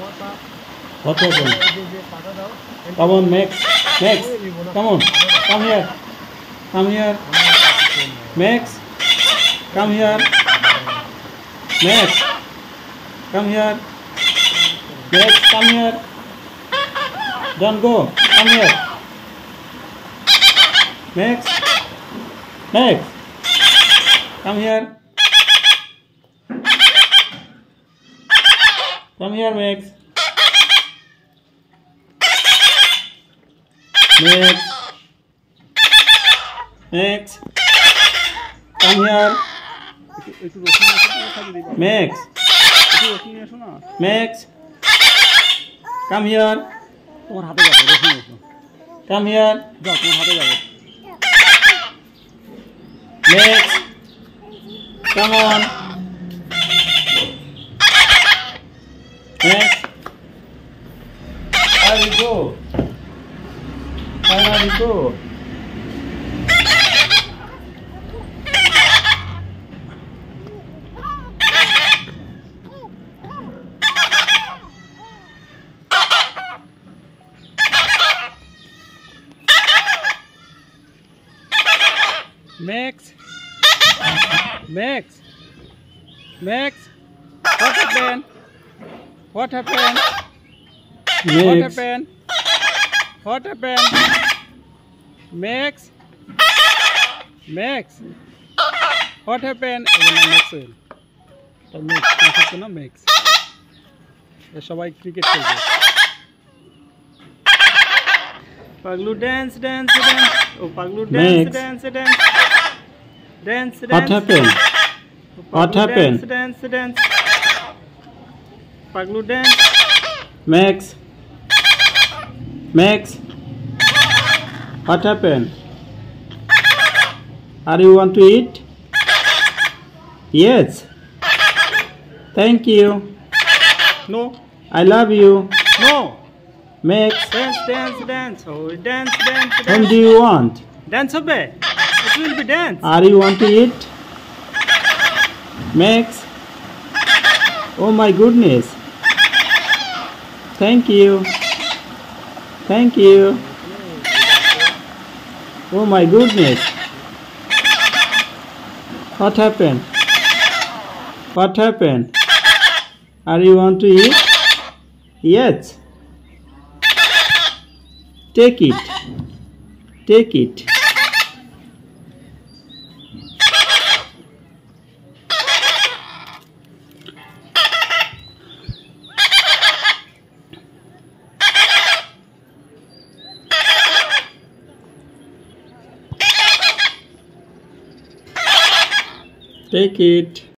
What happened? Come on, Max. Max, come on. Come here. Come here. Max, come here. Max, come here. Max, come here. Don't go. Come here. Max. Max. Come here. Come here, Max. Max. Max. Come here. Max. Max. Come here. Come here. Max. Come on. Max. Where you go? Where you go? Max, Max, Max, what happened? What happened? What Max. happened? What happened? Max, Max, what happened? Max, সবাই cricket খেলবে। Paglu dance, dance, dance. Oh, Paglu dance, Max. dance, dance. Dance, dance. What happened? What happened? Dance, dance, dance. Paglu dance. Max. Max. What happened? Are you want to eat? Yes. Thank you. No, I love you. no. Max. Dance, dance, dance. Oh, dance, dance, When dance. do you want? Dance হবে. It will be dance. Are you want to eat? Max. Oh my goodness. Thank you. Thank you. Oh my goodness. What happened? What happened? Are you want to eat? Yes. Take it. Take it. Take it.